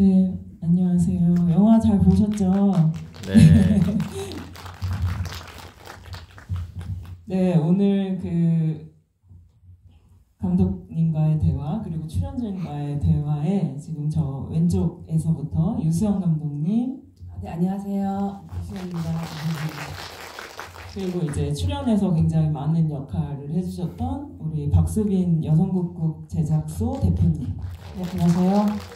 네, 안녕하세요. 영화 잘 보셨죠? 네. 네, 오늘 그 감독님과의 대화 그리고 출연진과의 대화에 지금 저 왼쪽에서부터 유수영 감독님, 네, 안녕하세요. 유수영입니다. 그리고 이제 출연해서 굉장히 많은 역할을 해주셨던 우리 박수빈 여성국국 제작소 대표님. 네, 안녕하세요.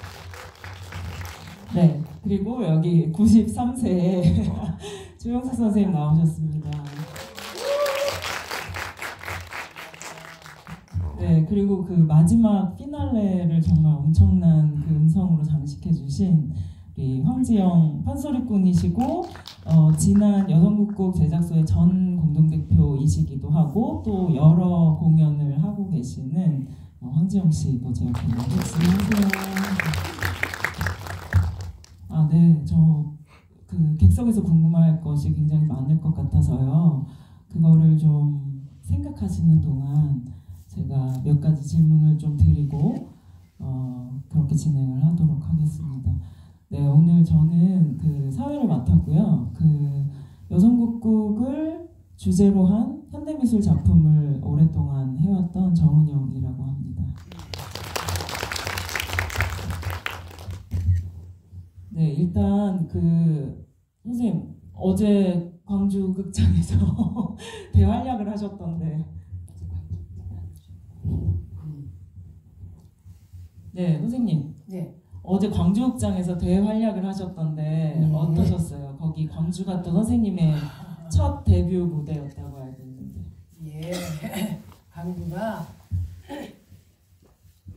네, 그리고 여기 93세에 조영석 선생님 나오셨습니다. 네, 그리고 그 마지막 피날레를 정말 엄청난 그 음성으로 장식해주신 우리 황지영 판소리꾼이시고 지난 여성국국 제작소의 전 공동대표이시기도 하고 또 여러 공연을 하고 계시는 황지영 씨도 제 옆에 나오셨습니다. 아, 네, 저 그 객석에서 궁금할 것이 굉장히 많을 것 같아서요. 그거를 좀 생각하시는 동안 제가 몇 가지 질문을 좀 드리고 그렇게 진행을 하도록 하겠습니다. 네, 오늘 저는 그 사회를 맡았고요. 그 여성국국을 주제로 한 현대미술 작품을 오랫동안 해왔던 정은영이라고 합니다. 네, 일단 그 선생님 어제 광주 극장에서 대활약을 하셨던데. 네, 선생님. 네. 어제 광주극장에서 대활약을 하셨던데 네. 어떠셨어요? 거기 광주가 또 선생님의 첫 데뷔 무대였다고 알고 있는데. 예. 광주가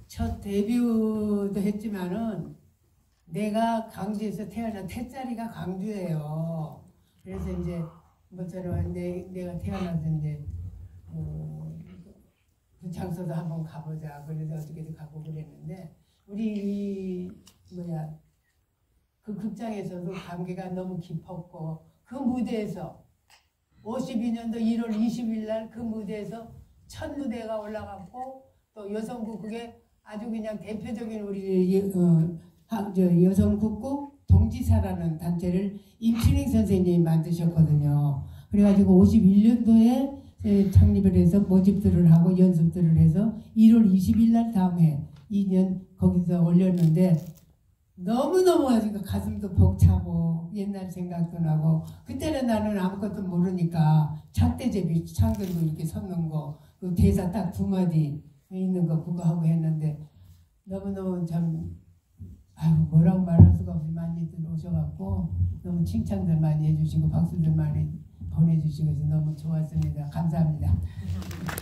첫 데뷔도 했지만은 내가 광주에서 태어난 태자리가 광주예요. 그래서 이제 뭐처럼 내가 태어나서 이제 그 장소도 한번 가보자. 그래서 어떻게든 가고 그랬는데 우리 그 극장에서도 관계가 너무 깊었고 그 무대에서 52년도 1월 20일 날 그 무대에서 첫 무대가 올라갔고 또 여성국국의 아주 그냥 대표적인 우리 여성국국 동지사라는 단체를 임춘익 선생님이 만드셨거든요. 그래가지고 51년도에 창립을 해서 모집들을 하고 연습들을 해서 1월 20일 날 다음에 2년 거기서 올렸는데 너무너무 아주 가슴도 벅차고 옛날 생각도 나고 그때는 나는 아무것도 모르니까 작대제비 창 들고 이렇게 섰는 거 그 대사 딱 두 마디 있는 거 그거 하고 했는데 너무너무 참 뭐라고 말할 수가 없이 많이들 오셔갖고 너무 칭찬들 많이 해주시고 박수들 많이 보내주시고 해서 너무 좋았습니다. 감사합니다.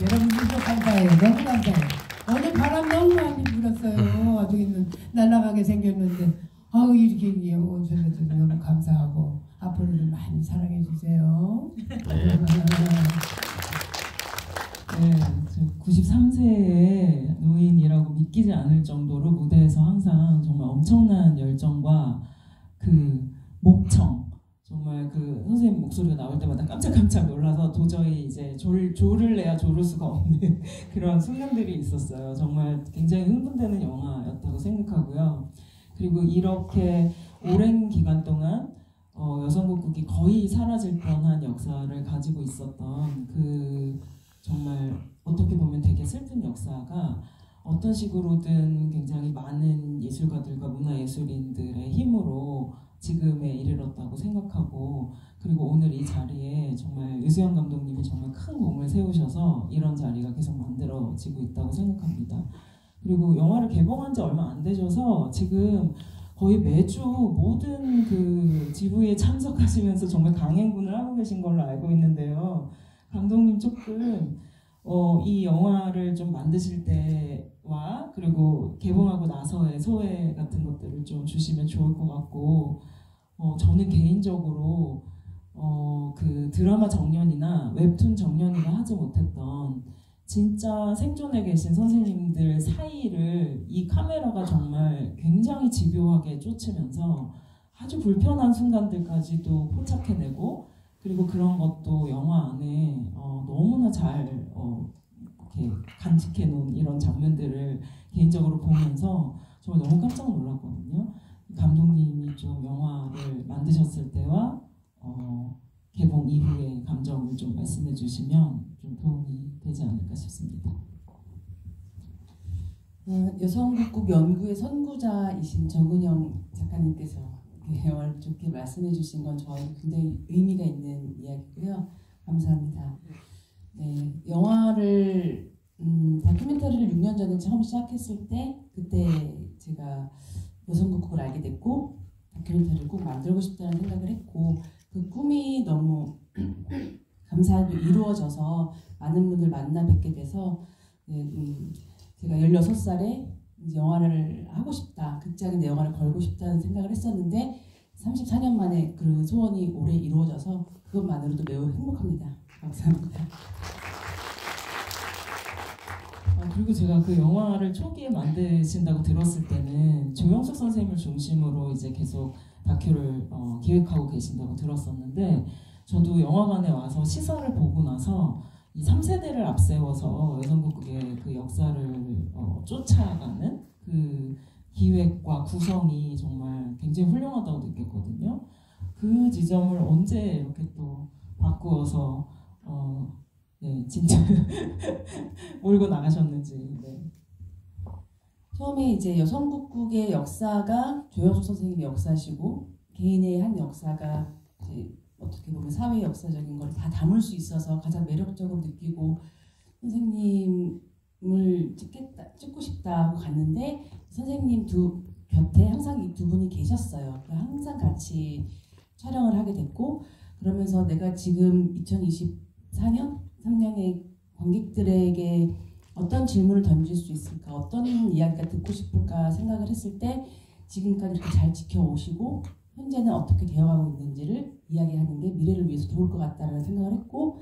여러분들도 감사해요. 너무 감사해요. 오늘 바람 너무 많이 불었어요. 아주 날아가게 생겼는데 이렇게 오셔서 너무 감사하고 앞으로도 많이 사랑해 주세요. 네, 저 93세의 노인이라고 믿기지 않을 정도로 무대에서 항상 정말 엄청난 열정과 그 목청, 정말 그 선생님 목소리가 나올 때마다 깜짝깜짝 놀라서 도저히 이제 조를 내야 조를 수가 없는 그런 순간들이 있었어요. 정말 굉장히 흥분되는 영화였다고 생각하고요. 그리고 이렇게 오랜 기간 동안 여성국국이 거의 사라질 뻔한 역사를 가지고 있었던 그 정말 어떻게 보면 되게 슬픈 역사가 어떤 식으로든 굉장히 많은 예술가들과 문화예술인들의 힘으로 지금에 이르렀다고 생각하고 그리고 오늘 이 자리에 정말 유수영 감독님이 정말 큰 공을 세우셔서 이런 자리가 계속 만들어지고 있다고 생각합니다. 그리고 영화를 개봉한 지 얼마 안 되셔서 지금 거의 매주 모든 그 GV에 참석하시면서 정말 강행군을 하고 계신 걸로 알고 있는데요. 감독님 조금 이 영화를 좀 만드실 때와 그리고 개봉하고 나서의 소회 같은 것들을 좀 주시면 좋을 것 같고 저는 개인적으로 그 드라마 정년이나 웹툰 정년이나 하지 못했던 진짜 생존해 계신 선생님들 사이를 이 카메라가 정말 굉장히 집요하게 쫓으면서 아주 불편한 순간들까지도 포착해내고 그리고 그런 것도 영화 안에 너무나 잘 이렇게 간직해 놓은 이런 장면들을 개인적으로 보면서 정말 너무 깜짝 놀랐거든요. 감독님이 좀 영화를 만드셨을 때와 개봉 이후의 감정을 좀 말씀해 주시면 좀 도움이 되지 않을까 싶습니다. 여성국국 연구의 선구자이신 정은영 작가님께서 영화를 좋게 말씀해 주신 건 저희 굉장히 의미가 있는 이야기고요. 감사합니다. 네, 영화를 다큐멘터리를 6년 전에 처음 시작했을 때 그때 제가 여성국국을 알게 됐고 다큐멘터리를 꼭 만들고 싶다는 생각을 했고 그 꿈이 너무 감사하게 이루어져서 많은 분들 만나 뵙게 돼서 제가 16살에 이제 영화를 하고 싶다, 극장에 내 영화를 걸고 싶다는 생각을 했었는데 34년 만에 그 소원이 올해 이루어져서 그것만으로도 매우 행복합니다. 감사합니다. 그리고 제가 그 영화를 초기에 만드신다고 들었을 때는 조영숙 선생님을 중심으로 이제 계속 다큐를 기획하고 계신다고 들었었는데 저도 영화관에 와서 시사를 보고 나서 이 3세대를 앞세워서 여성국국의 그 역사를 쫓아가는 그 기획과 구성이 정말 굉장히 훌륭하다고 느꼈거든요. 그 지점을 언제 이렇게 또 바꾸어서 네, 진짜 몰고 나가셨는지. 네. 처음에 이제 여성국국의 역사가 조영숙 선생님의 역사시고 개인의 한 역사가 이제 어떻게 보면 사회 역사적인 걸 다 담을 수 있어서 가장 매력적으로 느끼고 선생님을 찍고 싶다 하고 갔는데 선생님 곁에 항상 이 두 분이 계셨어요. 항상 같이 촬영을 하게 됐고 그러면서 내가 지금 2024년 3년의 관객들에게 어떤 질문을 던질 수 있을까, 어떤 이야기가 듣고 싶을까 생각을 했을 때 지금까지 이렇게 잘 지켜오시고 현재는 어떻게 되어가고 있는지를 이야기하는 게 미래를 위해서 좋을 것 같다는 생각을 했고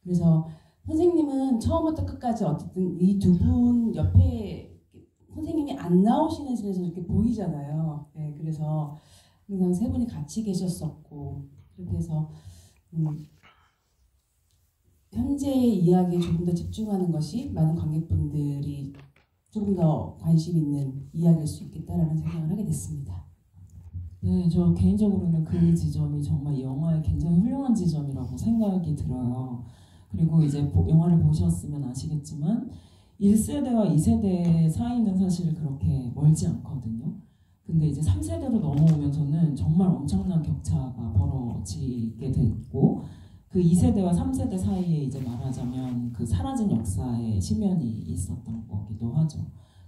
그래서 선생님은 처음부터 끝까지 어쨌든 이 두 분 옆에 선생님이 안 나오시는 신에서 이렇게 보이잖아요. 네, 그래서 항상 세 분이 같이 계셨었고 그렇게 해서 현재의 이야기에 조금 더 집중하는 것이 많은 관객분들이 조금 더 관심 있는 이야기일 수 있겠다라는 생각을 하게 됐습니다. 네, 저 개인적으로는 그 지점이 정말 영화의 굉장히 훌륭한 지점이라고 생각이 들어요. 그리고 이제 영화를 보셨으면 아시겠지만 1세대와 2세대 사이는 사실 그렇게 멀지 않거든요. 근데 이제 3세대로 넘어오면서는 정말 엄청난 격차가 벌어지게 됐고 그 2세대와 3세대 사이에 이제 말하자면 그 사라진 역사의 심연이 있었던 거기도 하죠.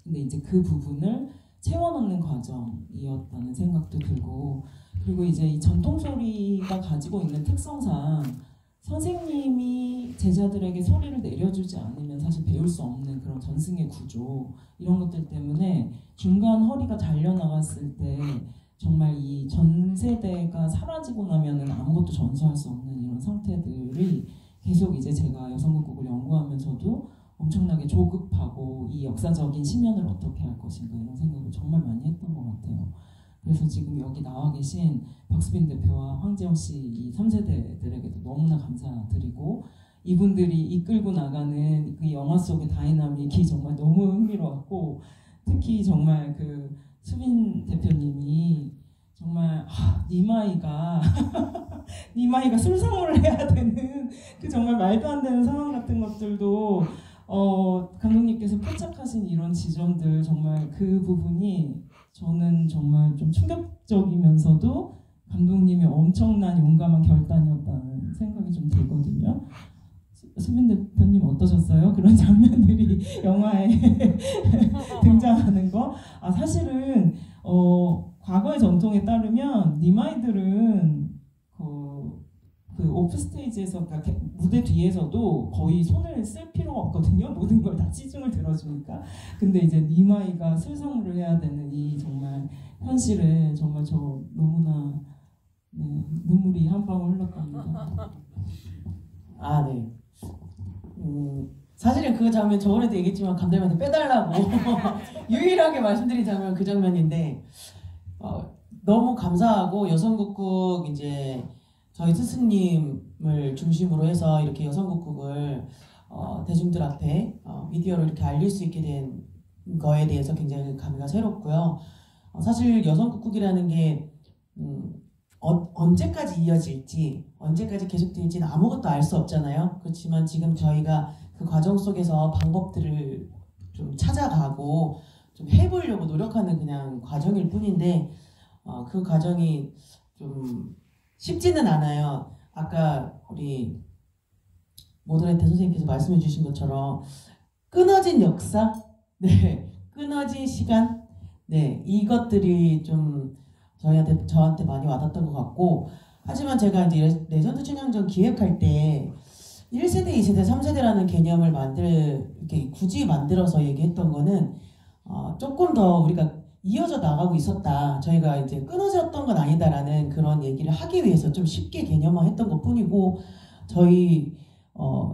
근데 이제 그 부분을 채워넣는 과정이었다는 생각도 들고 그리고 이제 이 전통소리가 가지고 있는 특성상 선생님이 제자들에게 소리를 내려주지 않으면 사실 배울 수 없는 그런 전승의 구조 이런 것들 때문에 중간 허리가 잘려나갔을 때 정말 이 전 세대가 사라지고 나면은 아무것도 전수할 수 없는 이런 상태들이 계속 이제 제가 여성국국을 연구하면서도 엄청나게 조급하고 이 역사적인 심연을 어떻게 할 것인가 이런 생각을 정말 많이 했던 것 같아요. 그래서 지금 여기 나와 계신 박수빈 대표와 황재영 씨 이 3세대들에게도 너무나 감사드리고 이분들이 이끌고 나가는 그 영화 속의 다이나믹이 정말 너무 흥미로웠고 특히 정말 그 수빈 대표님이 정말 니마이가 니마이가 술상무를 해야 되는 그 정말 말도 안 되는 상황 같은 것들도 감독님께서 포착하신 이런 지점들 정말 그 부분이 저는 정말 좀 충격적이면서도 감독님의 엄청난 용감한 결단이었다는 생각이 좀 들거든요. 수빈 대표님 어떠셨어요? 그런 장면들이 영화에 등장하는 거? 사실은 과거의 전통에 따르면 니마이들은 그 오프스테이지에서 그러니까 무대 뒤에서도 거의 손을 쓸 필요가 없거든요. 모든 걸 다 치중을 들어주니까. 근데 이제 니마이가 술상무를 해야 되는 이 정말 현실에 정말 저 너무나 눈물이 한 방울 흘렀답니다. 네. 사실은 그 장면 저번에도 얘기했지만 감독님한테 빼달라고 유일하게 말씀드린 장면 그 장면인데 너무 감사하고 여성국국 이제 저희 스승님을 중심으로 해서 이렇게 여성국국을 대중들 앞에 미디어로 이렇게 알릴 수 있게 된 거에 대해서 굉장히 감회가 새롭고요. 사실 여성국국이라는 게 언제까지 이어질지 언제까지 계속될지는 아무것도 알 수 없잖아요. 그렇지만 지금 저희가 그 과정 속에서 방법들을 좀 찾아가고 좀 해보려고 노력하는 그냥 과정일 뿐인데 그 과정이 좀 쉽지는 않아요. 아까 우리 모더레이터 선생님께서 말씀해 주신 것처럼 끊어진 역사, 네, 끊어진 시간, 네, 이것들이 좀 저한테 많이 와닿았던 것 같고, 하지만 제가 이제 레전드 춘향전 기획할 때 1세대, 2세대, 3세대라는 개념을 이렇게 굳이 만들어서 얘기했던 거는 조금 더 우리가 이어져 나가고 있었다. 저희가 이제 끊어졌던 건 아니다라는 그런 얘기를 하기 위해서 좀 쉽게 개념화했던 것 뿐이고, 저희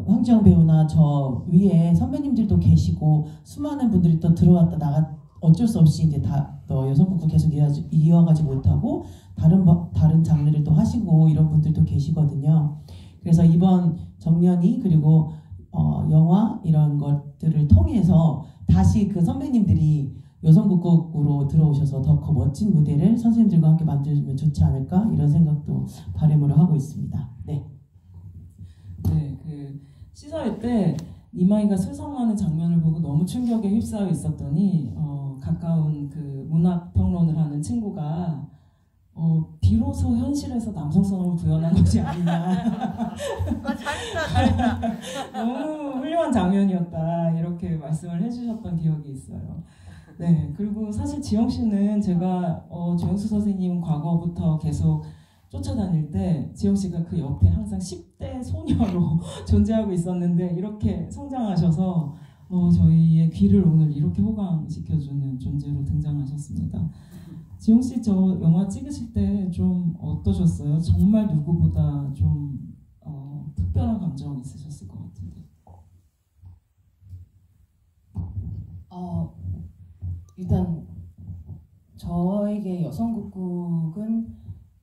황지영 배우나 저 위에 선배님들도 계시고 수많은 분들이 또 들어왔다 나갔 어쩔 수 없이 이제 여성국국 계속 이어가지 못하고 다른 장르를 또 하시고 이런 분들도 계시거든요. 그래서 이번 정년이 그리고 영화 이런 것들을 통해서 다시 그 선배님들이 여성국국으로 들어오셔서 더 멋진 무대를 선생님들과 함께 만들면 좋지 않을까 이런 생각도 바람으로 하고 있습니다. 네. 네, 그 시사회 때 이마이가 술성하는 장면을 보고 너무 충격에 휩싸여 있었더니 가까운 그 문학 평론을 하는 친구가 비로소 현실에서 남성성을 구현한 것이 아니냐. 잘했다. 너무 훌륭한 장면이었다 이렇게 말씀을 해주셨던 기억이 있어요. 네, 그리고 사실 지영 씨는 제가 조영수 선생님 과거부터 계속 쫓아다닐 때 지영 씨가 그 옆에 항상 10대 소녀로 존재하고 있었는데 이렇게 성장하셔서 저희의 귀를 오늘 이렇게 호강시켜주는 존재로 등장하셨습니다. 지영 씨 저 영화 찍으실 때 좀 어떠셨어요? 정말 누구보다 좀 특별한 감정 있으셨을 것 같은데. 일단 저에게 여성국국은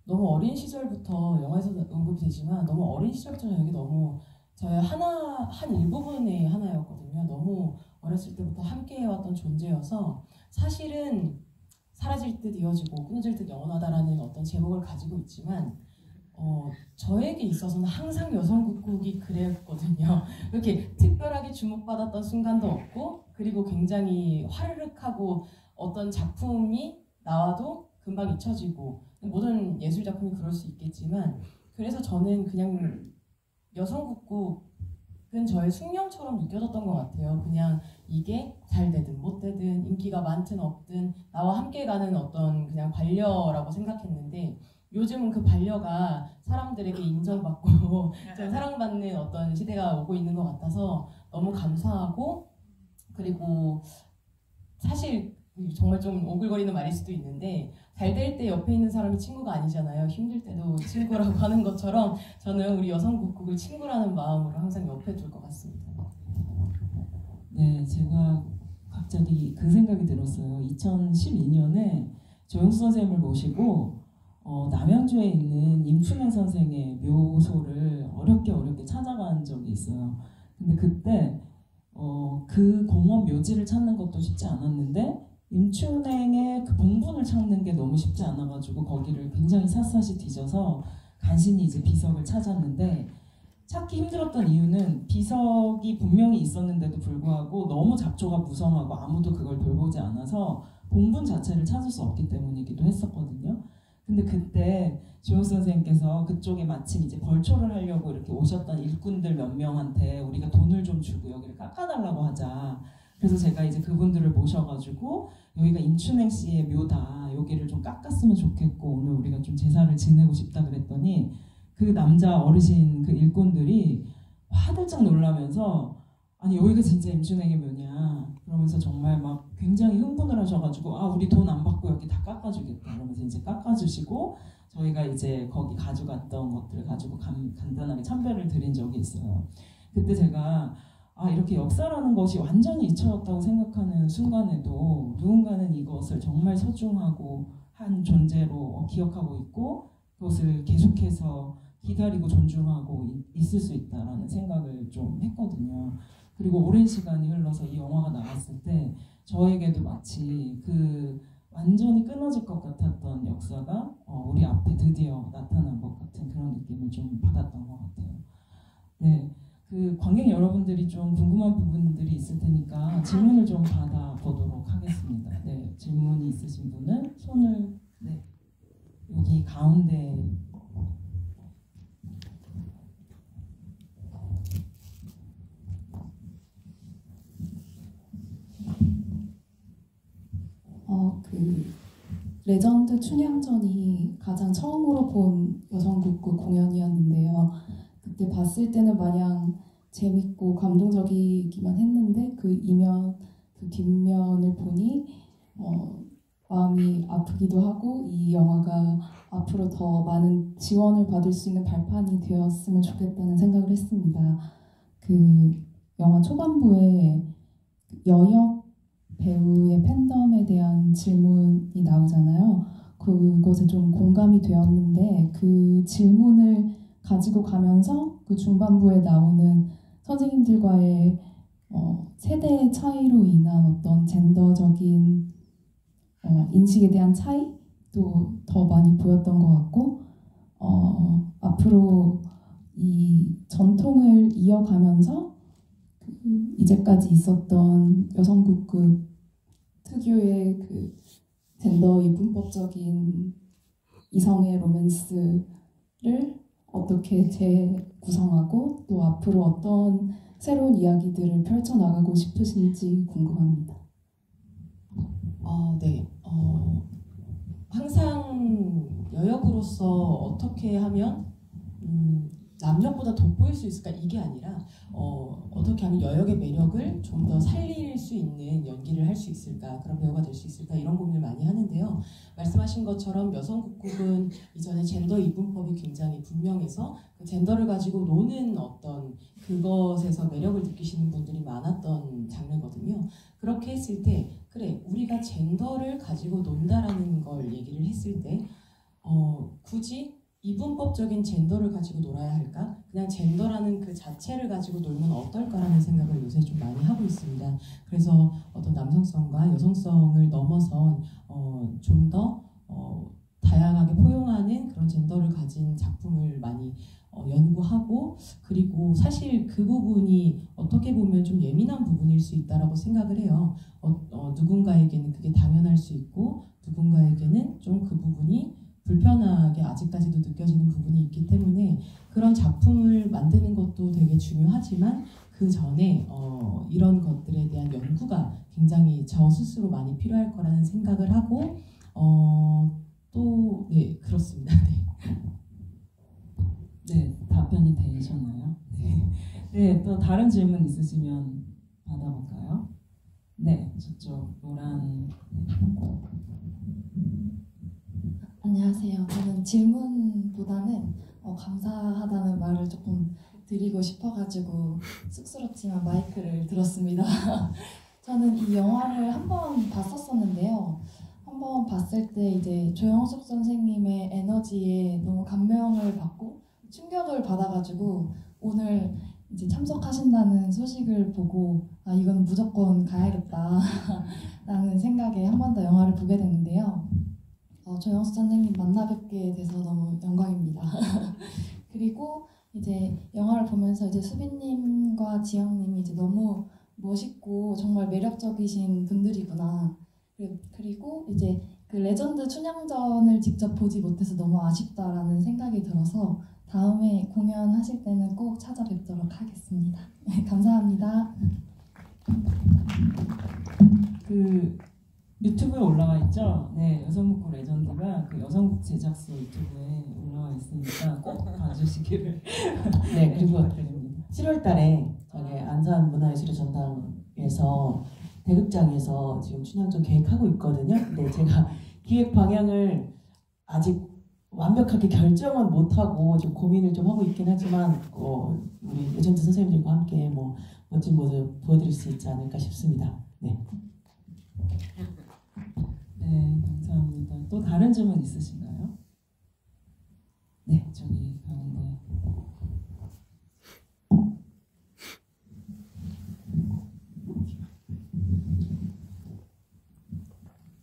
너무 어린 시절부터 영화에서도 언급되지만 너무 어린 시절부터 저에게 너무 저의 한 일부분의 하나였거든요. 너무 어렸을 때부터 함께해왔던 존재여서 사실은 사라질 듯 이어지고 끊어질 듯 영원하다라는 어떤 제목을 가지고 있지만 저에게 있어서는 항상 여성국국이 그랬거든요. 이렇게 특별하게 주목받았던 순간도 없고 그리고 굉장히 화르륵하고 어떤 작품이 나와도 금방 잊혀지고 모든 예술 작품이 그럴 수 있겠지만 그래서 저는 그냥 여성국국은 저의 숙명처럼 느껴졌던 것 같아요. 그냥 이게 잘 되든 못 되든 인기가 많든 없든 나와 함께 가는 어떤 그냥 반려라고 생각했는데 요즘은 그 반려가 사람들에게 인정받고 사랑받는 어떤 시대가 오고 있는 것 같아서 너무 감사하고 그리고 사실 정말 좀 오글거리는 말일 수도 있는데 잘 될 때 옆에 있는 사람이 친구가 아니잖아요. 힘들 때도 친구라고 하는 것처럼 저는 우리 여성국국을 친구라는 마음으로 항상 옆에 둘 것 같습니다. 네, 제가 갑자기 그 생각이 들었어요. 2012년에 조영수 선생님을 모시고 남양주에 있는 임춘행 선생의 묘소를 어렵게 찾아간 적이 있어요. 근데 그때 그 공원 묘지를 찾는 것도 쉽지 않았는데 임춘행의 그 봉분을 찾는 게 너무 쉽지 않아가지고 거기를 굉장히 샅샅이 뒤져서 간신히 이제 비석을 찾았는데 찾기 힘들었던 이유는 비석이 분명히 있었는데도 불구하고 너무 잡초가 무성하고 아무도 그걸 돌보지 않아서 봉분 자체를 찾을 수 없기 때문이기도 했었거든요. 근데 그때 조영수 선생님께서 그쪽에 마침 이제 벌초를 하려고 이렇게 오셨던 일꾼들 몇 명한테 우리가 돈을 좀 주고 여기를 깎아달라고 하자. 그래서 제가 이제 그분들을 모셔가지고 여기가 임춘행 씨의 묘다. 여기를 좀 깎았으면 좋겠고 오늘 우리가 좀 제사를 지내고 싶다 그랬더니 그 남자 어르신 그 일꾼들이 화들짝 놀라면서 아니 여기가 진짜 임춘행의 묘냐 그러면서 정말 막 굉장히 흥분을 하셔가지고 우리 돈 안 받고 여기 다 깎아주겠다 그러면서 이제 깎아주시고 저희가 이제 거기 가져갔던 것들을 가지고 간단하게 참배를 드린 적이 있어요. 그때 제가 이렇게 역사라는 것이 완전히 잊혀졌다고 생각하는 순간에도 누군가는 이것을 정말 소중하고 한 존재로 기억하고 있고 그것을 계속해서 기다리고 존중하고 있을 수 있다라는 생각을 좀 했거든요. 그리고 오랜 시간이 흘러서 이 영화가 나왔을 때 저에게도 마치 그 완전히 끊어질 것 같았던 역사가 우리 앞에 드디어 나타난 것 같은 그런 느낌을 좀 받았던 것 같아요. 네, 그 관객 여러분들이 좀 궁금한 부분들이 있을 테니까 질문을 좀 받아보도록 하겠습니다. 네, 질문이 있으신 분은 손을 네, 여기 가운데 그 레전드 춘향전이 가장 처음으로 본 여성국구 공연이었는데요. 그때 봤을 때는 마냥 재밌고 감동적이기만 했는데 그 이면, 그 뒷면을 보니 마음이 아프기도 하고 이 영화가 앞으로 더 많은 지원을 받을 수 있는 발판이 되었으면 좋겠다는 생각을 했습니다. 그 영화 초반부에 여역 배우의 팬덤에 대한 질문이 나오잖아요. 그것에 좀 공감이 되었는데 그 질문을 가지고 가면서 그 중반부에 나오는 선생님들과의 세대 차이로 인한 어떤 젠더적인 인식에 대한 차이도 더 많이 보였던 것 같고 앞으로 이 전통을 이어가면서 이제까지 있었던 여성국극 특유의 그 젠더 이분법적인 이성의 로맨스를 어떻게 재구성하고 또 앞으로 어떤 새로운 이야기들을 펼쳐나가고 싶으신지 궁금합니다. 네. 항상 여역으로서 어떻게 하면 남녀보다 돋보일 수 있을까 이게 아니라 어떻게 하면 여역의 매력을 좀 더 살릴 수 있는 연기를 할 수 있을까, 그런 배우가 될 수 있을까 이런 고민을 많이 하는데요. 말씀하신 것처럼 여성국극은 이전에 젠더 이분법이 굉장히 분명해서 그 젠더를 가지고 노는 어떤 그것에서 매력을 느끼시는 분들이 많았던 장르거든요. 그렇게 했을 때 그래 우리가 젠더를 가지고 논다라는 걸 얘기를 했을 때 굳이 이분법적인 젠더를 가지고 놀아야 할까? 그냥 젠더라는 그 자체를 가지고 놀면 어떨까라는 생각을 요새 좀 많이 하고 있습니다. 그래서 어떤 남성성과 여성성을 넘어선 좀 더 다양하게 포용하는 그런 젠더를 가진 작품을 많이 연구하고, 그리고 사실 그 부분이 어떻게 보면 좀 예민한 부분일 수 있다라고 생각을 해요. 누군가에게는 그게 당연할 수 있고 누군가에게는 좀 그 부분이 불편하게 아직까지도 느껴지는 부분이 있기 때문에 그런 작품을 만드는 것도 되게 중요하지만 그 전에 이런 것들에 대한 연구가 굉장히 저 스스로 많이 필요할 거라는 생각을 하고 또 네 그렇습니다. 네, 답변이 되셨나요? 네. 네, 또 다른 질문 있으시면 받아볼까요? 네, 저쪽 노란. 안녕하세요. 저는 질문보다는 감사하다는 말을 조금 드리고 싶어가지고 쑥스럽지만 마이크를 들었습니다. 저는 이 영화를 한 번 봤었었는데요. 한 번 봤을 때 이제 조영숙 선생님의 에너지에 너무 감명을 받고 충격을 받아가지고 오늘 이제 참석하신다는 소식을 보고 아 이건 무조건 가야겠다 라는 생각에 한 번 더 영화를 보게 됐는데요. 조영수 선생님 만나 뵙게 돼서 너무 영광입니다. 그리고 이제 영화를 보면서 이제 수빈님과 지영님이 이제 너무 멋있고 정말 매력적이신 분들이구나. 그리고 이제 그 레전드 춘향전을 직접 보지 못해서 너무 아쉽다라는 생각이 들어서 다음에 공연하실 때는 꼭 찾아뵙도록 하겠습니다. 감사합니다. 그 유튜브에 올라와 있죠? 네, 여성국구 레전드가 그 여성국 제작소 유튜브에 올라와 있으니까 꼭 봐주시기를 네, 그리고 부탁드립니다. 7월 달에 저희 안산문화예술의 전당에서 대극장에서 지금 춘향전 계획하고 있거든요. 근데 제가 기획 방향을 아직 완벽하게 결정은 못하고 좀 고민을 좀 하고 있긴 하지만 우리 레전드 선생님들과 함께 뭐 멋진 모습 보여드릴 수 있지 않을까 싶습니다. 네. 네, 감사합니다. 또 다른 질문 있으신가요? 네, 저기 가운데.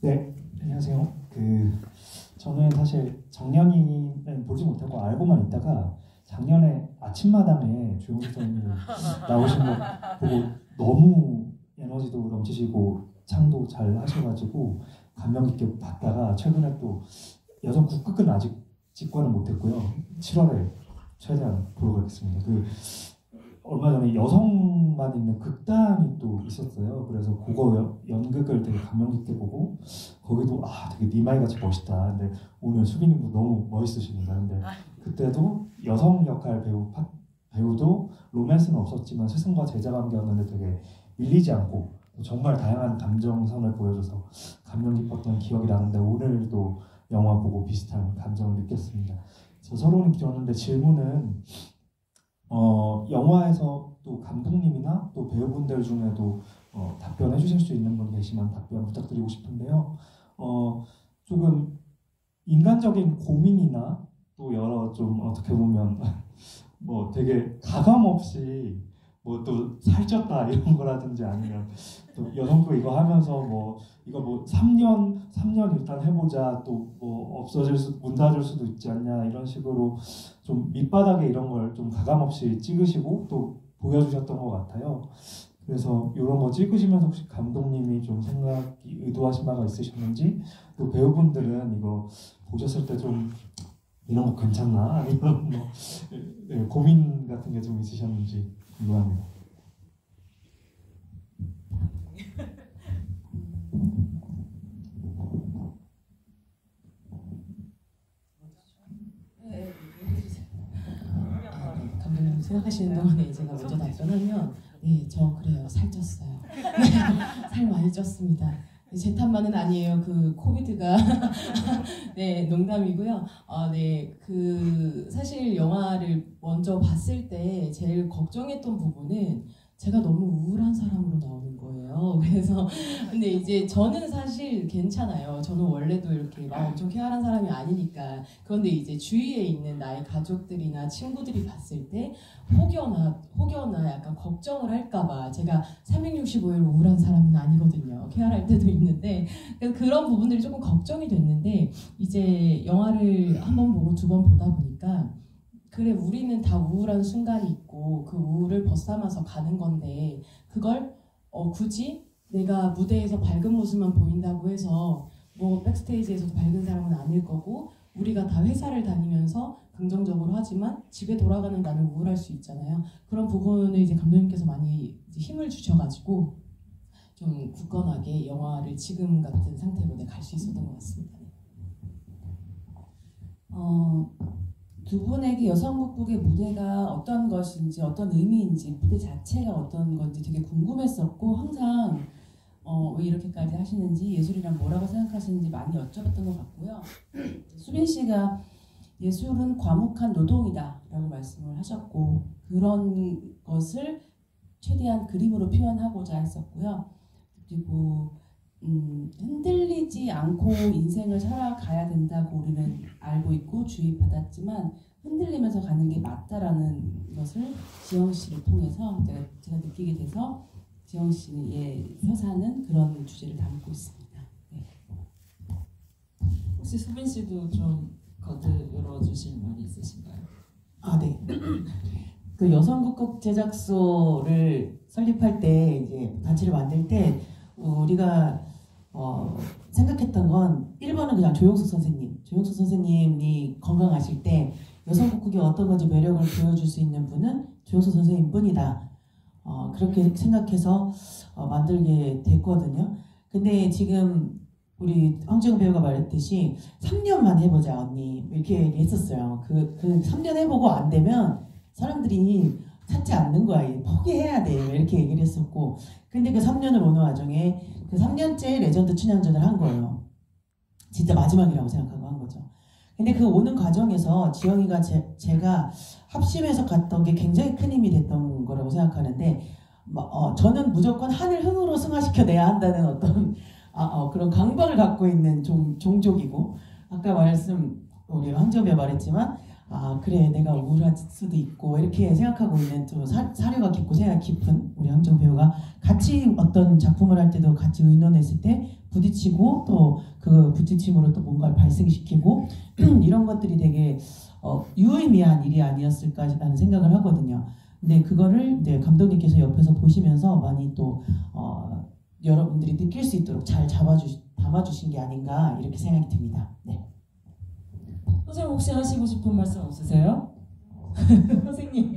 네, 안녕하세요. 사실 작년에는 보지 못하고 알고만 있다가 작년에 아침마당에 조용수 선생님 나오신 거 보고 너무 에너지도 넘치시고 창도 잘 하셔가지고 감명 깊게 봤다가 최근에 또 여성 국극은 아직 직관은 못했고요. 7월에 최대한 보러 가겠습니다. 그 얼마 전에 여성만 있는 극단이 또 있었어요. 그래서 그거 연극을 되게 감명 깊게 보고 거기도 되게 니마이 같이 멋있다. 근데 오늘 수빈님도 너무 멋있으십니다. 근데 그때도 여성 역할 배우도 로맨스는 없었지만 스승과 제자 관계였는데 되게 밀리지 않고 정말 다양한 감정선을 보여줘서 감명 깊었던 기억이 나는데 오늘도 영화 보고 비슷한 감정을 느꼈습니다. 저 서론이 길었는데 질문은 영화에서 또 감독님이나 또 배우분들 중에도 답변해 주실 수 있는 분 계시면 답변 부탁드리고 싶은데요. 조금 인간적인 고민이나 또 여러 좀 어떻게 보면 뭐 되게 가감 없이 뭐 또 살쪘다 이런 거라든지 아니면 또 여성도 이거 하면서 뭐 이거 뭐 3년 일단 해보자 또 뭐 문 닫을 수도 있지 않냐 이런 식으로 좀 밑바닥에 이런 걸 좀 가감 없이 찍으시고 또 보여주셨던 것 같아요. 그래서 이런 거 찍으시면서 혹시 감독님이 좀 생각이 의도하신 바가 있으셨는지 또 배우분들은 이거 보셨을 때 좀 이런 거 괜찮나 아니면 뭐 고민 같은 게 좀 있으셨는지 궁금합니다. 감독님 생각하시는 동안에 제가 먼저 답변하면 저 그래요. 살쪘어요. 살 많이 쪘습니다. 제 탓만은 아니에요. 그 코비드가 농담이고요. 그 사실 영화를 먼저 봤을 때 제일 걱정했던 부분은 제가 너무 우울한 사람으로 나오는 거예요. 그래서 근데 이제 저는 사실 괜찮아요. 저는 원래도 이렇게 막 엄청 쾌활한 사람이 아니니까. 그런데 이제 주위에 있는 나의 가족들이나 친구들이 봤을 때 혹여나 약간 걱정을 할까봐 제가 365일 우울한 사람은 아니거든요. 쾌활할 때도 있는데 그런 부분들이 조금 걱정이 됐는데 이제 영화를 한 번 보고 두 번 보다 보니까 그래 우리는 다 우울한 순간이 있고 그 우울을 벗삼아서 가는 건데 그걸 굳이 내가 무대에서 밝은 모습만 보인다고 해서 뭐 백스테이지에서도 밝은 사람은 아닐 거고 우리가 다 회사를 다니면서 긍정적으로 하지만 집에 돌아가는 나는 우울할 수 있잖아요. 그런 부분을 이제 감독님께서 많이 이제 힘을 주셔가지고 좀 굳건하게 영화를 지금 같은 상태로 갈 수 있었던 것 같습니다. 두 분에게 여성국국의 무대가 어떤 것인지 어떤 의미인지 무대 자체가 어떤 건지 되게 궁금했었고 항상 왜 이렇게까지 하시는지 예술이란 뭐라고 생각하시는지 많이 여쭤봤던 것 같고요. 수빈 씨가 예술은 과묵한 노동이다 라고 말씀을 하셨고 그런 것을 최대한 그림으로 표현하고자 했었고요. 그리고 흔들리지 않고 인생을 살아가야 된다고 우리는 알고 있고 주입받았지만 흔들리면서 가는 게 맞다라는 것을 지영 씨를 통해서 제가 느끼게 돼서 지영 씨의 서사는 그런 주제를 담고 있습니다. 네. 혹시 수빈 씨도 좀 거들어 주실 말이 있으신가요? 네. 그 여성국극 제작소를 설립할 때 이제 단체를 만들 때 우리가 생각했던 건 1번은 그냥 조영수 선생님이 건강하실 때 여성국극이 어떤 건지 매력을 보여줄 수 있는 분은 조영수 선생님뿐이다. 그렇게 생각해서 만들게 됐거든요. 근데 지금 우리 황지영 배우가 말했듯이 3년만 해보자 언니 이렇게 얘기했었어요. 그 3년 해보고 안 되면 사람들이 찾지 않는 거야. 포기해야 돼. 이렇게 얘기를 했었고 근데 그 3년을 오는 와중에 그 3년째 레전드 춘향전을 한 거예요. 진짜 마지막이라고 생각하고 한 거죠. 근데 그 오는 과정에서 지영이가 제가 합심해서 갔던 게 굉장히 큰 힘이 됐던 거라고 생각하는데 저는 무조건 하늘 흥으로 승화시켜내야 한다는 어떤 그런 강박을 갖고 있는 종족이고 아까 우리 황정배 말했지만 그래 내가 우울할 수도 있고 이렇게 생각하고 있는 좀 사려가 깊고 생각이 깊은 우리 황정 배우가 같이 어떤 작품을 할 때도 같이 의논했을 때 부딪히고 또 그 부딪힘으로 또 뭔가를 발생시키고 이런 것들이 되게 유의미한 일이 아니었을까라는 생각을 하거든요. 근데 그거를 이제 감독님께서 옆에서 보시면서 많이 또 여러분들이 느낄 수 있도록 잘 담아주신 게 아닌가 이렇게 생각이 듭니다. 네. 선생님 혹시 하시고 싶은 말씀 없으세요? 선생님.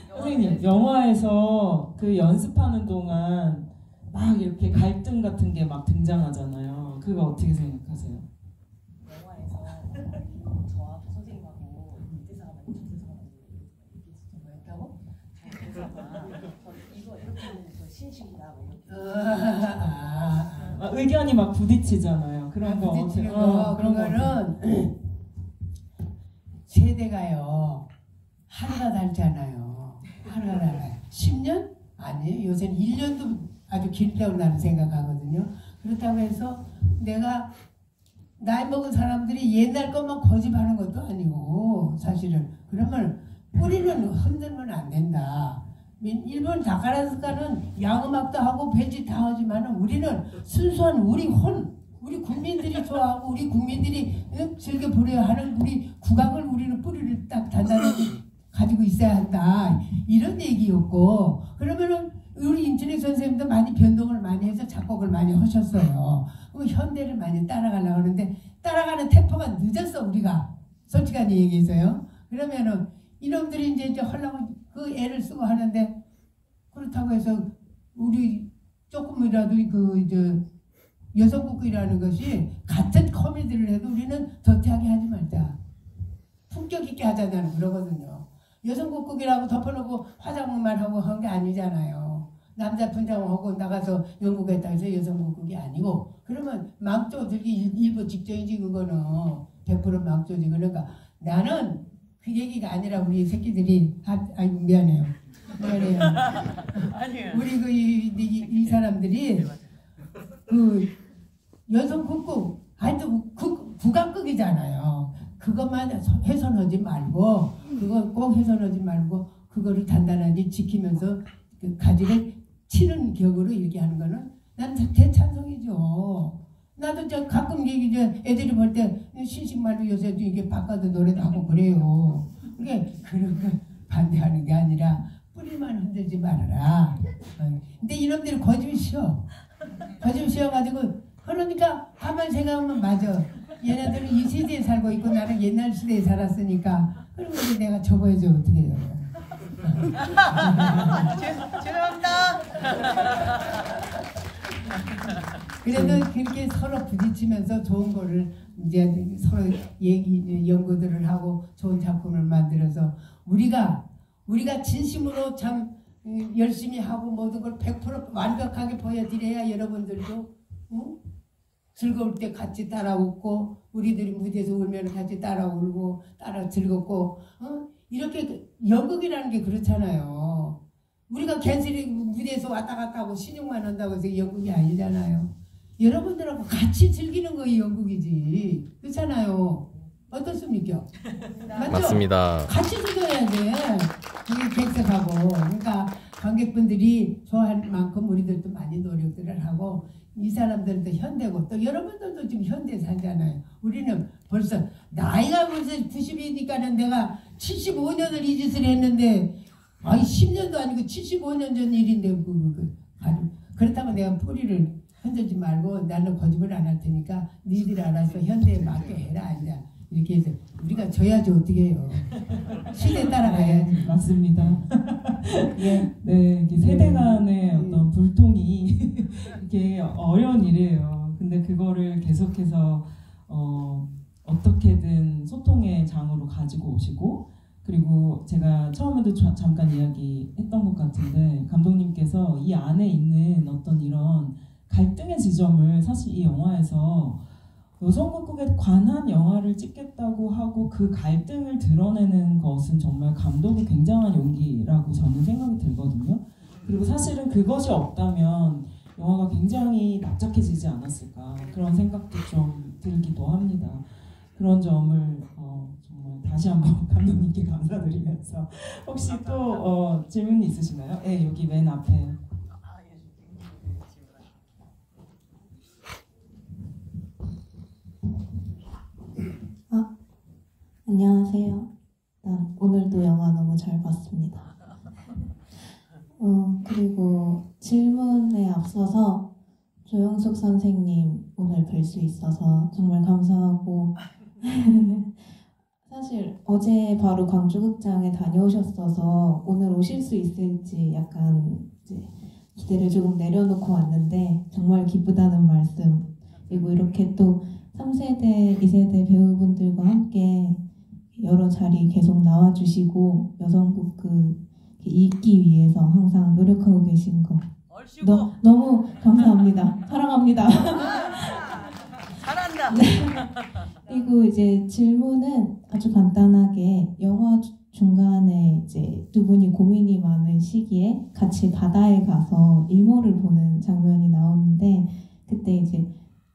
선생님 영화에서 그 연습하는 동안 막 이렇게 갈등 같은 게 막 등장하잖아요. 그거 어떻게 생각하세요? 영화에서 저하고 선생님하고 대사가 많이 대사가 많이 얘기했다고? 대사가 이거 이렇게 하면 또 신식이다 뭐 이렇게 의견이 막 부딪히잖아요. 그런 거 부딪히는 거 그런 거는 세대가요 하루가 다르잖아요. 하루가 달라요. 10년? 아니에요. 요새는 1년도 아주 길다고 나는 생각하거든요. 그렇다고 해서 내가 나이 먹은 사람들이 옛날 것만 고집하는 것도 아니고 사실은 그러면 뿌리는 흔들면 안 된다. 일본 다카라스카는 양음악도 하고 배지 다 하지만 우리는 순수한 우리 국민들이 좋아하고 우리 국민들이 즐겨 부려야 하는 우리 국악을 우리는 뿌리를 딱 단단히 가지고 있어야 한다. 이런 얘기였고 그러면은 우리 임춘익 선생님도 많이 변동을 많이 해서 작곡을 많이 하셨어요. 현대를 많이 따라가려고 하는데 따라가는 템포가 늦었어 우리가 솔직한 얘기해서요. 그러면은 이놈들이 이제 하려고 그 애를 쓰고 하는데 그렇다고 해서 우리 조금이라도 그 여성국이라는 것이 같은 코미디를 해도 우리는 더티하게 하지 말자. 품격 있게 하자 나는 그러거든요. 여성국이라고 덮어놓고 화장만 하고 한 게 아니잖아요. 남자 분장하고 나가서 연극했다 해서 여성국이 아니고 그러면 망조들이 일부 직전이지 그거는 100% 망조지. 그러니까 나는 그 얘기가 아니라 우리 새끼들이 아이고 미안해요. 우리 이 사람들이 그 여성국국 하여튼 국악극이잖아요. 그것만 훼손하지 말고 그거 꼭 훼손하지 말고 그거를 단단하게 지키면서 그 가지를 치는 격으로 이렇게 하는 거는 난 대찬성이죠. 나도 저 가끔 얘기 애들이 볼 때 신식말로 요새 이게 바꿔도 노래도 하고 그래요. 그게 그런 거 반대하는 게 아니라 뿌리만 흔들지 말아라. 근데 이놈들이 거짓 쉬어. 거짓 쉬어가지고 그러니까 가만 생각하면 맞아. 얘네들은 이 시대에 살고 있고 나는 옛날 시대에 살았으니까 그런 거지 내가 접어야지 어떻게 해요. 죄송합니다. 그래도 그렇게 서로 부딪히면서 좋은 거를 이제 서로 연구들을 하고 좋은 작품을 만들어서 우리가 진심으로 참 열심히 하고 모든 걸 100% 완벽하게 보여드려야 여러분들도 즐거울 때 같이 따라 웃고 우리들이 무대에서 울면 같이 따라 울고 따라 즐겁고 이렇게 연극이라는 게 그렇잖아요. 우리가 괜스레 무대에서 왔다 갔다 하고 신용만 한다고 해서 연극이 아니잖아요. 여러분들하고 같이 즐기는 거이 연극이지. 그렇잖아요. 어떻습니까? 맞죠? 맞습니다. 같이 즐겨야 돼. 그게 객석하고. 그러니까 관객분들이 좋아할 만큼 우리들도 많이 노력들을 하고 이 사람들도 현대고 또 여러분들도 지금 현대에 살잖아요. 우리는 벌써 나이가 벌써 90이니까는 내가 75년을 이 짓을 했는데 10년도 아니고 75년 전 일인데 그렇다고 내가 뿌리를 흔들지 말고 나는 거짓말 안 할 테니까 니들이 알아서 현대에 맞게 해라 이제 이렇게 해서 우리가 져야지 어떻게 해요. 시대에 따라가야지. 맞습니다. 예. 네, 세대 간의 어떤 불통이 이게 어려운 일이에요. 근데 그거를 계속해서 어떻게든 소통의 장으로 가지고 오시고 그리고 제가 처음에도 잠깐 이야기했던 것 같은데 감독님께서 이 안에 있는 어떤 이런 갈등의 지점을 사실 이 영화에서 여성국극에 관한 영화를 찍겠다고 하고 그 갈등을 드러내는 것은 정말 감독이 굉장한 용기라고 저는 생각이 들거든요. 그리고 사실은 그것이 없다면 영화가 굉장히 납작해지지 않았을까 그런 생각도 좀 들기도 합니다. 그런 점을 정말 다시 한번 감독님께 감사드리면서 혹시 또 질문이 있으신가요? 네, 여기 맨 앞에. 안녕하세요. 난 오늘도 영화 너무 잘 봤습니다. 그리고 질문에 앞서서 조영숙 선생님 오늘 뵐 수 있어서 정말 감사하고 사실 어제 바로 광주극장에 다녀오셨어서 오늘 오실 수 있을지 약간 이제 기대를 조금 내려놓고 왔는데 정말 기쁘다는 말씀, 그리고 이렇게 또 3세대, 2세대 배우분들과 함께 여러 자리 계속 나와주시고 여성극 있기 위해서 항상 노력하고 계신 거 너무 감사합니다. 사랑합니다. 잘한다. 네. 그리고 이제 질문은 아주 간단하게, 영화 중간에 이제 두 분이 고민이 많은 시기에 같이 바다에 가서 일몰을 보는 장면이 나오는데, 그때 이제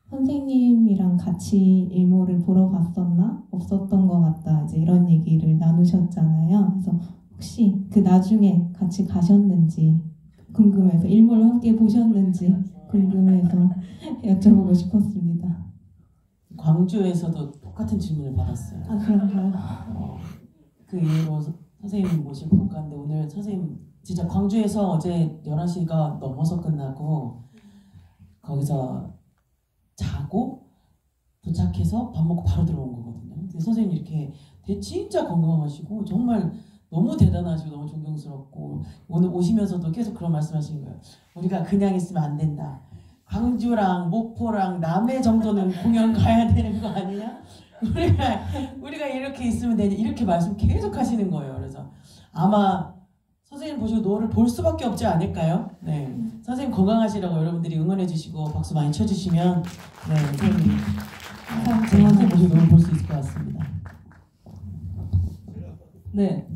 선생님이랑 같이 일몰을 보러 갔었나? 없었던 것 같다. 이제 이런 얘기를 나누셨잖아요. 그래서 혹시 그 나중에 같이 가셨는지 궁금해서, 일몰을 함께 보셨는지 궁금해서 여쭤보고 싶었습니다. 광주에서도 똑같은 질문을 받았어요. 아, 그런가요? 그 이후로 선생님 모시고 못 갔는데, 오늘 선생님 진짜 광주에서 어제 11시가 넘어서 끝나고 거기서 자고 도착해서 밥 먹고 바로 들어온 거거든요. 근데 선생님 이렇게 진짜 건강하시고 정말 너무 대단하시고 너무 존경스럽고, 오늘 오시면서도 계속 그런 말씀하시는 거예요. 우리가 그냥 있으면 안 된다. 광주랑 목포랑 남해 정도는 공연 가야 되는 거 아니냐? 우리가 이렇게 있으면 되냐? 이렇게 말씀 계속 하시는 거예요. 그래서 아마 선생님 보시고 노를 볼 수밖에 없지 않을까요? 네, 선생님 건강하시라고 여러분들이 응원해 주시고 박수 많이 쳐주시면, 네, 선생님 보시고 노를 볼 수 있을 것 같습니다. 네.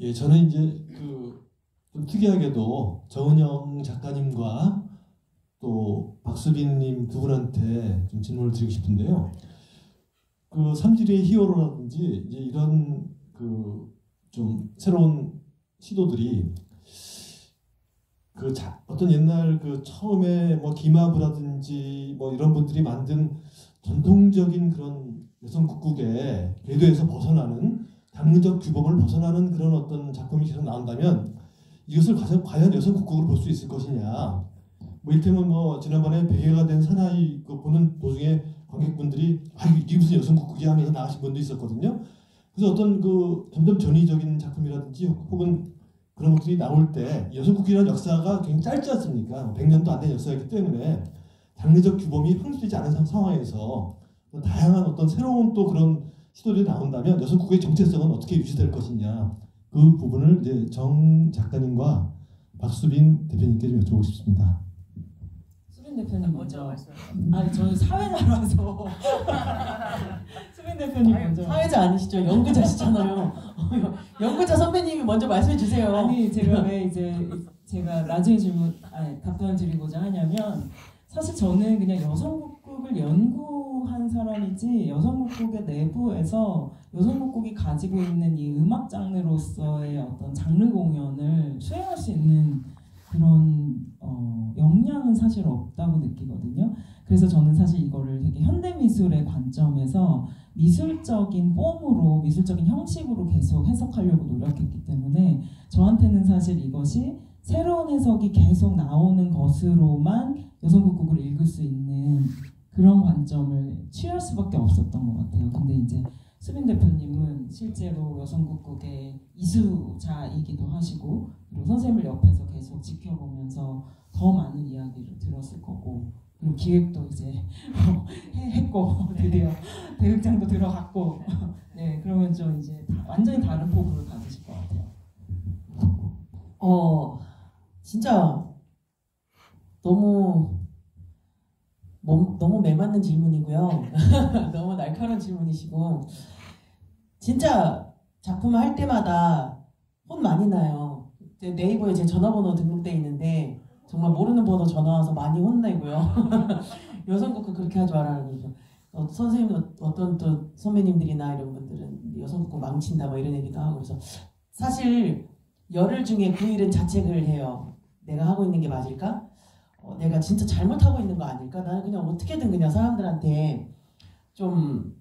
예, 저는 이제 좀 특이하게도 정은영 작가님과 또 박수빈님 두 분한테 좀 질문을 드리고 싶은데요. 그 삼지리의 히어로라든지 이제 이런 좀 새로운 시도들이 어떤 옛날 처음에 뭐 김아부라든지 뭐 이런 분들이 만든 전통적인 그런 여성극국의 궤도에서 벗어나는, 장르적 규범을 벗어나는 그런 어떤 작품이 계속 나온다면 이것을 과연 여성극국으로 볼 수 있을 것이냐. 뭐 이를테면 뭐 지난번에 베개가 된 사나이 보는 도중에 관객분들이 이게 무슨 여성극국이야 하면서 나가신 분도 있었거든요. 그래서 어떤 점점 전위적인 작품이라든지 혹은 그런 것들이 나올 때, 여성극국이라는 역사가 굉장히 짧지 않습니까? 100년도 안 된 역사이기 때문에 장르적 규범이 확립되지 않은 상황에서 다양한 어떤 새로운 또 그런 시도들이 나온다면 여성국의 정체성은 어떻게 유지될 것이냐, 그 부분을 이제 정 작가님과 박수빈 대표님께 좀 여쭤보고 싶습니다. 수빈 대표님 먼저. 아니, 저는 사회자라서. 수빈 대표님 먼저. 사회자 아니시죠? 연구자시잖아요. 연구자 선배님이 먼저 말씀해 주세요. 아니, 제가 왜 이제 제가 나중에 답변을 드리고자 하냐면, 사실 저는 그냥 여성국국을 연구한 사람이지, 여성국국의 내부에서 여성국국이 가지고 있는 이 음악 장르로서의 어떤 장르 공연을 수행할 수 있는 그런 역량은 사실 없다고 느끼거든요. 그래서 저는 사실 이거를 되게 현대미술의 관점에서 미술적인 폼으로, 미술적인 형식으로 계속 해석하려고 노력했기 때문에, 저한테는 사실 이것이 새로운 해석이 계속 나오는 것으로만 여성국국을 읽을 수 있는 그런 관점을 취할 수밖에 없었던 것 같아요. 근데 이제 수빈 대표님은 실제로 여성국국의 이수자이기도 하시고, 그리고 선생님을 옆에서 계속 지켜보면서 더 많은 이야기를 들었을 거고, 그리고 기획도 이제 했고, 드디어 대극장도 들어갔고, 네, 그러면 좀 이제 완전히 다른 포부를 가지실 것 같아요. 진짜 너무 매맞는 질문이고요. 너무 날카로운 질문이시고, 진짜 작품을 할 때마다 혼 많이 나요. 네이버에 제 전화번호 등록돼 있는데 정말 모르는 번호 전화 와서 많이 혼내고요. 여성국국 그렇게 하지 말아라 그러죠. 선생님, 어떤 또 선배님들이나 이런 분들은 여성국국 망친다 뭐 이런 얘기도 하고, 그래서 사실 열흘 중에 9일은 자책을 해요. 내가 하고 있는 게 맞을까? 내가 진짜 잘못하고 있는 거 아닐까? 나는 그냥 어떻게든 그냥 사람들한테 좀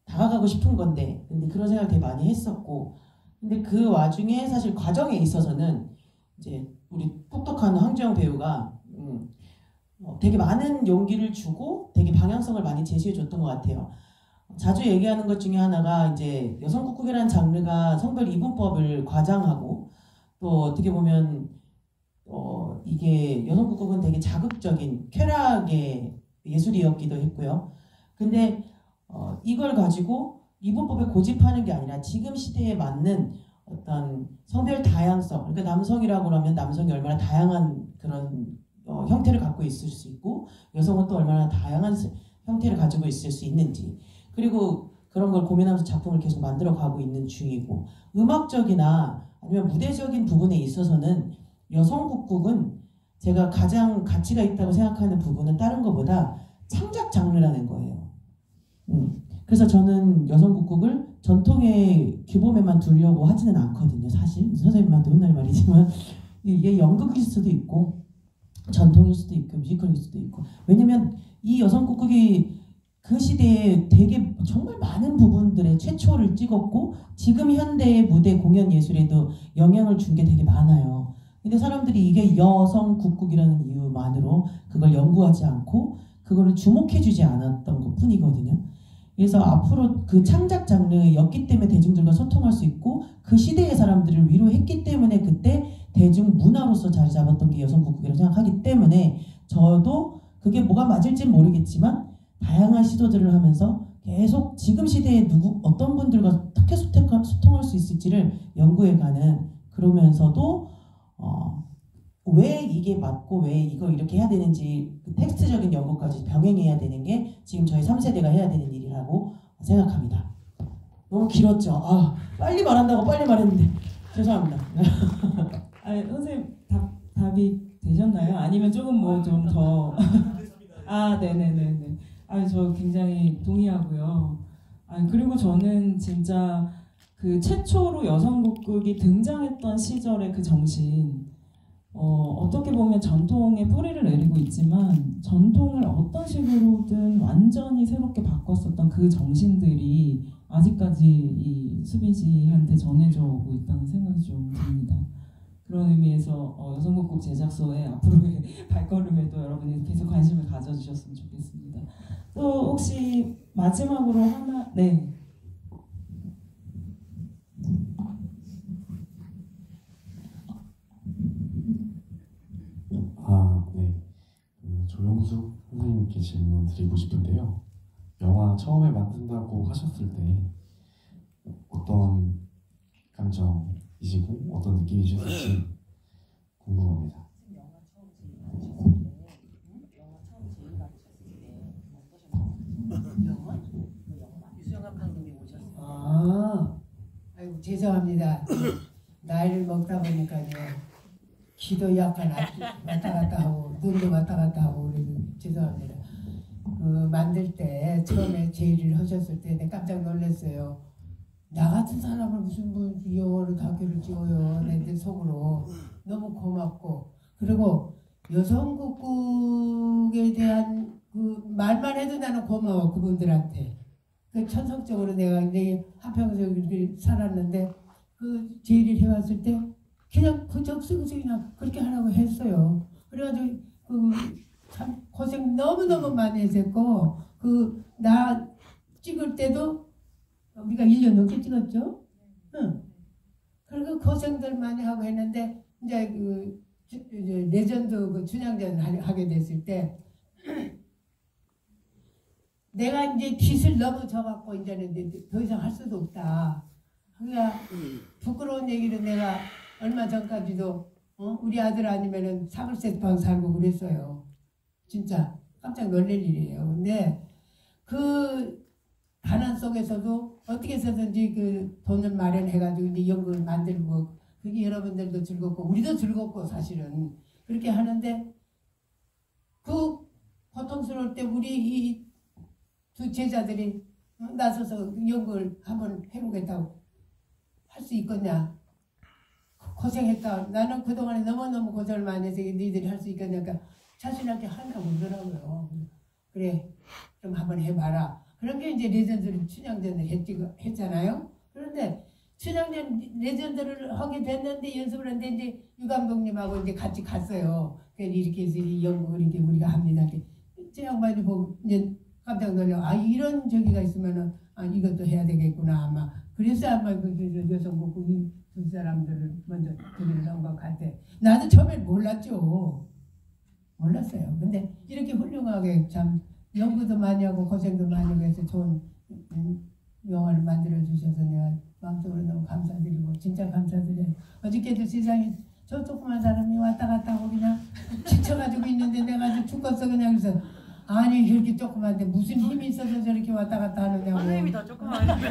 다가가고 싶은 건데, 근데 그런 생각을 되게 많이 했었고, 근데 그 와중에 사실 과정에 있어서는 이제 우리 똑똑한 황주영 배우가 되게 많은 용기를 주고 되게 방향성을 많이 제시해 줬던 것 같아요. 자주 얘기하는 것 중에 하나가 이제 여성국국이라는 장르가 성별 이분법을 과장하고, 또 어떻게 보면 이게 여성국국은 되게 자극적인 쾌락의 예술이었기도 했고요. 근데 이걸 가지고 이분법에 고집하는 게 아니라 지금 시대에 맞는 어떤 성별 다양성, 그러니까 남성이라고 하면 남성이 얼마나 다양한 그런 형태를 갖고 있을 수 있고, 여성은 또 얼마나 다양한 형태를 가지고 있을 수 있는지, 그리고 그런 걸 고민하면서 작품을 계속 만들어 가고 있는 중이고, 음악적이나 아니면 무대적인 부분에 있어서는 여성국국은 제가 가장 가치가 있다고 생각하는 부분은 다른 것보다 창작 장르라는 거예요. 그래서 저는 여성국국을 전통의 규범에만 두려고 하지는 않거든요. 사실 선생님한테 혼날 말이지만 이게 연극일 수도 있고 전통일 수도 있고 뮤지컬일 수도 있고, 왜냐면 이 여성국국이 그 시대에 되게 정말 많은 부분들의 최초를 찍었고 지금 현대의 무대 공연 예술에도 영향을 준 게 되게 많아요. 근데 사람들이 이게 여성국국이라는 이유만으로 그걸 연구하지 않고 그거를 주목해주지 않았던 것 뿐이거든요. 그래서 앞으로 그 창작 장르였기 때문에 대중들과 소통할 수 있고 그 시대의 사람들을 위로했기 때문에 그때 대중문화로서 자리 잡았던 게 여성국국이라고 생각하기 때문에 저도 그게 뭐가 맞을지는 모르겠지만 다양한 시도들을 하면서 계속 지금 시대에 어떤 분들과 어떻게 소통할 수 있을지를 연구해가는, 그러면서도 왜 이게 맞고 왜 이거 이렇게 해야 되는지 그 텍스트적인 연구까지 병행해야 되는 게 지금 저희 3세대가 해야 되는 일이라고 생각합니다. 너무 길었죠? 빨리 말한다고 빨리 말했는데 죄송합니다. 아니, 선생님 답이 되셨나요? 아니면 조금 뭐 좀 더 네네네네. 저 굉장히 동의하고요. 그리고 저는 진짜 그 최초로 여성국극이 등장했던 시절의 그 정신, 어떻게 보면 전통에 뿌리를 내리고 있지만 전통을 어떤 식으로든 완전히 새롭게 바꿨었던 그 정신들이 아직까지 이 수빈 씨한테 전해져 오고 있다는 생각이 좀 듭니다. 그런 의미에서 여성국극 제작소의 앞으로의 발걸음에도 여러분이 계속 관심을 가져주셨으면 좋겠습니다. 또 혹시 마지막으로 하나, 네. 네. 조영숙 선생님께 질문 드리고 싶은데요. 영화 처음에 만든다고 하셨을 때 어떤 감정이시고 어떤 느낌이셨을지 궁금합니다. 유승환 감독님 오셨어요. 아이고 죄송합니다. 나이를 먹다 보니까요. 기도 약간 왔다 갔다 하고 눈도 왔다 갔다 하고 그래서 죄송합니다. 만들 때 처음에 제의를 하셨을 때 내가 깜짝 놀랐어요. 나 같은 사람을 무슨 영화를 다큐를 찍어요. 내 속으로 너무 고맙고, 그리고 여성국국에 대한 그 말만 해도 나는 고마워 그분들한테. 그 천성적으로 내가 이제 한평생 이렇게 살았는데 그 제의를 해왔을 때 그냥 그 적성에서 그냥 그렇게 하라고 했어요. 그래가지고 참 고생 너무너무 많이 했었고, 나 찍을 때도 우리가 1년 넘게 찍었죠. 응. 그리고 고생들 많이 하고 했는데 이제 이제 레전드 춘향전 하게 됐을 때 내가 이제 빚을 너무 져갖고 이제는 더 이상 할 수도 없다. 그러니까 부끄러운 얘기를 내가 얼마 전까지도 우리 아들 아니면은 사글세방 살고 그랬어요. 진짜 깜짝 놀랄 일이에요. 근데 그 가난 속에서도 어떻게 해서든지 그 돈을 마련해가지고 이제 연극을 만들고, 그게 여러분들도 즐겁고 우리도 즐겁고 사실은 그렇게 하는데, 그 고통스러울 때 우리 이 두 제자들이 나서서 연극을 한번 해보겠다고 할 수 있겠냐. 고생했다. 나는 그동안에 너무너무 고생을 많이 해서 너희들이 할 수 있겠냐니까 자신한테 한다고 그러더라고요. 그래, 좀 한번 해봐라. 그렇게 이제 레전드를 춘향전을 했잖아요. 그런데 춘향전 레전드를 하게 됐는데 연습을 했는데 이제 유 감독님하고 이제 같이 갔어요. 그래서 이렇게 해서 이 연극을 이렇게 우리가 합니다. 제 양반이 보고 이제 깜짝 놀라. 아 이런 저기가 있으면은 아 이것도 해야 되겠구나 아마. 그래서 아마 그 여성곡 이 두 사람들을 먼저 저기를 연극할 때 나도 처음에 몰랐죠. 몰랐어요. 근데 이렇게 훌륭하게 참 연구도 많이 하고 고생도 많이 하고 해서 좋은 영화를 만들어 주셔서 내가 마음속으로 너무 감사드리고 진짜 감사드려요. 어저께도 세상에 저 조그만 사람이 왔다 갔다 하고 그냥 지쳐가지고 있는데 내가 아주 죽겠어 그냥. 그래서 아니 이렇게 조그만데 무슨 힘이 있어서 저렇게 왔다 갔다 하느냐고. 선생님이 더 조그만한데.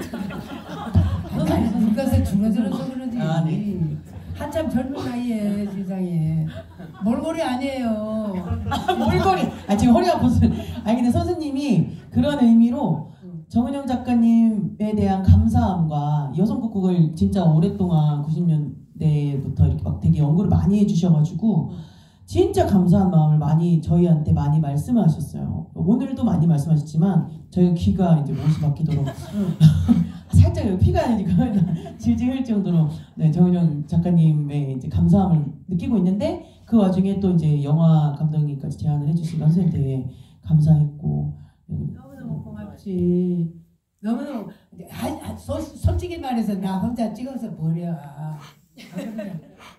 늙어서 줄어들어서 그러지. 아, 네. 한참 젊은 나이에 세상에 몰골이 아니에요. 몰골이. 아 지금 허리가 아파서. 아니 근데 선생님이 그런 의미로 정은영 작가님에 대한 감사함과 여성국극을 진짜 오랫동안 90년대부터 이렇게 막 되게 연구를 많이 해주셔가지고 진짜 감사한 마음을 많이 저희한테 많이 말씀하셨어요. 오늘도 많이 말씀하셨지만 저희 귀가 이제 못이 막히도록 살짝 여기 피가 질질 흘 정도로 네, 정은영 작가님의 이제 감사함을 느끼고 있는데 그 와중에 또 이제 영화 감독님까지 제안을 해주신 선생님 되게 감사했고 너무너무 고맙지. 너무너무 솔직히 말해서 나 혼자 찍어서 버려.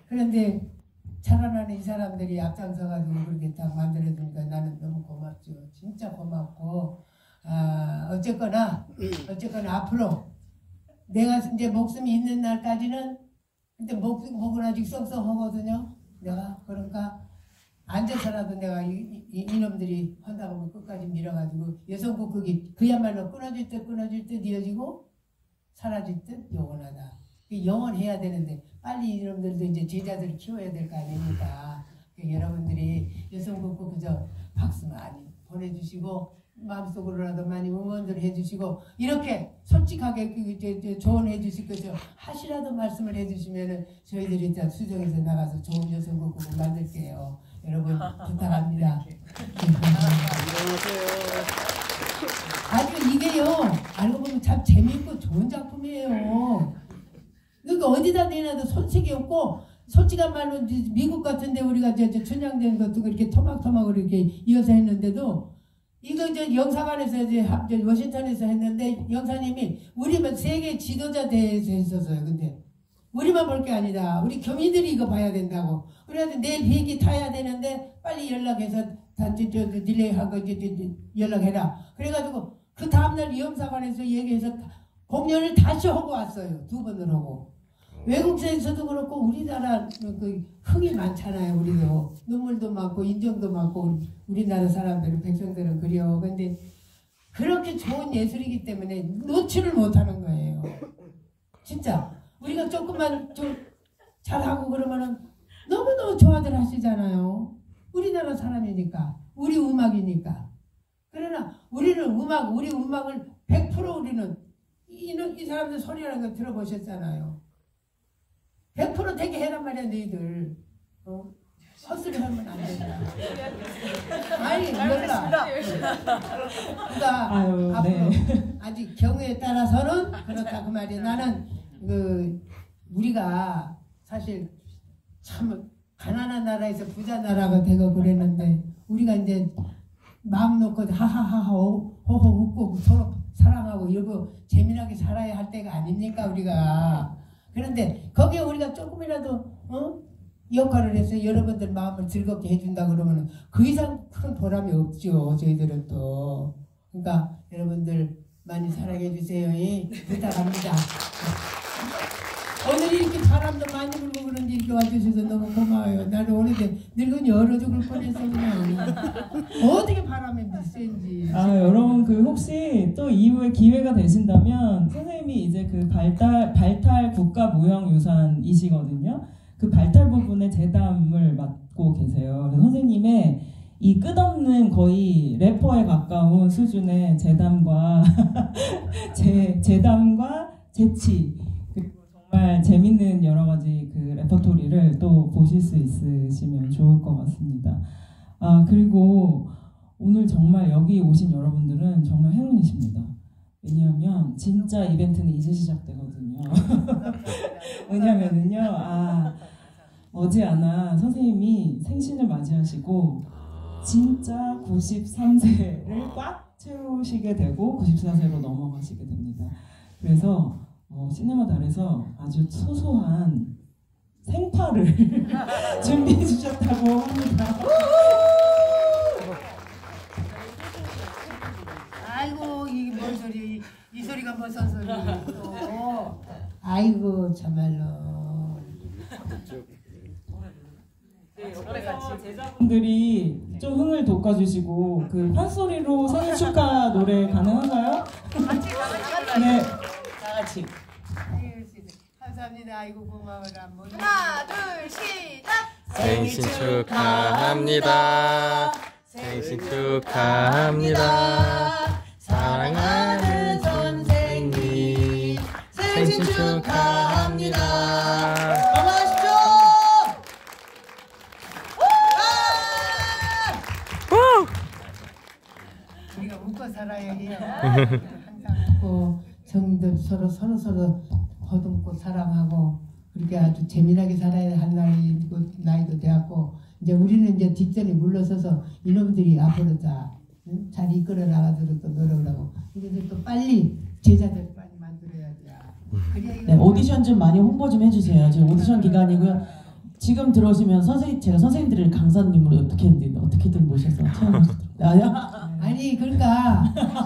그런데 자라나는 이 사람들이 앞장서가지고 그렇게 딱 만들어주니까 나는 너무 고맙죠. 진짜 고맙고 어쨌거나 앞으로 내가 이제 목숨이 있는 날까지는 근데 목은 아직 썩썩하거든요. 내가 그러니까 앉아서라도 내가 이놈들이 한다고 하면 끝까지 밀어가지고 여성국극이 그야말로 끊어질 듯 이어지고 사라질 듯 영원하다. 영원해야 되는데 빨리 이놈들도 이제 제자들을 키워야 될 거 아닙니까? 여러분들이 여성국극 그저 박수 많이 보내주시고 마음속으로라도 많이 응원들 해주시고 이렇게 솔직하게 조언해 주실 거죠. 하시라도 말씀을 해주시면은 저희들이 다 수정해서 나가서 좋은 여성국극을 만들게요. 여러분 부탁합니다. 아주 이게요 알고 보면 참 재미있고 좋은 작품이에요. 그러니까 어디다 내놔도 손색이 없고 솔직한 말로 미국 같은데 우리가 춘향전 것도 그렇게 토막토막으로 이렇게 이어서 했는데도 이거 영사관에서 워싱턴에서 했는데 영사님이 우리만 세계 지도자 대회에서 했었어요. 근데 우리만 볼 게 아니다. 우리 교민들이 이거 봐야 된다고. 그래서 내일 비행기 타야 되는데 빨리 연락해서 딜레이하고 연락해라. 그래가지고 그 다음날 영사관에서 얘기해서 공연을 다시 하고 왔어요. 2번을 하고. 외국에서도 그렇고 우리나라 그 흥이 많잖아요. 우리도 눈물도 많고 인정도 많고 우리나라 사람들은 백성들은 그래요. 근데 그렇게 좋은 예술이기 때문에 놓지를 못하는 거예요. 진짜 우리가 조금만 좀 잘하고 그러면은 너무너무 좋아들 하시잖아요. 우리나라 사람이니까 우리 음악이니까. 그러나 우리는 우리 음악을 100% 우리는 이 사람들 소리라는 거 들어보셨잖아요. 100% 되게 해란 말이야 너희들. 헛소리 하면 안 된다. 아니 몰라. 그러니까 앞으로 네. 아직 경우에 따라서는 그렇다 그 말이야. 나는 우리가 사실 참 가난한 나라에서 부자 나라가 되고 그랬는데 우리가 이제 마음 놓고 하하하하 호호 웃고 서로 사랑하고 이러고 재미나게 살아야 할 때가 아닙니까 우리가. 그런데 거기에 우리가 조금이라도 역할을 해서 여러분들 마음을 즐겁게 해준다 그러면 그 이상 큰 보람이 없죠. 저희들은 또. 그러니까 여러분들 많이 사랑해 주세요. 부탁합니다. 오늘 이렇게 바람도 많이 불고 그런데 이렇게 와주셔서 너무 고마워요. 나는 오는데 늙은이 얼어 죽을 뻔했어 그냥. 어떻게 바람이 센지. 여러분 혹시 또 이후에 기회가 되신다면 선생님이 이제 그 발탈 국가무형유산이시거든요. 그 발탈 부분에 재담을 맡고 계세요. 그래서 선생님의 이 끝없는 거의 래퍼에 가까운 수준의 재담과 재담과 재치 정말 재밌는 여러 가지 그 레퍼토리를 또 보실 수 있으시면 좋을 것 같습니다. 그리고 오늘 정말 여기 오신 여러분들은 정말 행운이십니다. 왜냐하면 진짜 이벤트는 이제 시작되거든요. 왜냐면은요, 어제아나 선생님이 생신을 맞이하시고 진짜 93세를 꽉 채우시게 되고 94세로 넘어가시게 됩니다. 그래서 시네마달에서 아주 소소한 생파를 준비해 주셨다고 합니다. 아이고 이게 뭔 소리? 이 소리가 무슨 소리? 아이고 참말로. 제자분들이 좀 흥을 돋궈주시고 그 판소리로 생일 축하 노래 가능한가요? 네, 다 같이. 감사합니다. 아이고 고마워라. 하나, 둘, 시작! 생신 축하합니다. 생신 축하합니다. 사랑하는 선생님 생신 축하합니다. 건강하십시오! 우리가 웃고 살아야 해요. 항상 웃고 성인들 서로 더듬고 사랑하고 그렇게 아주 재미나게 살아야 할 나이도 되었고 이제 우리는 이제 뒷전에 물러서서 이놈들이 앞으로 다 잘 이끌어 나가도록 또 노력을 하고 이제 또 빨리 제자들 빨리 만들어야지. 네, 오디션 좀 많이 홍보 좀 해주세요. 지금 오디션 기간이고요. 지금 들어오시면 제가 선생님들을 강사님으로 어떻게든 모셔서 체험하시도록. 아니 그러니까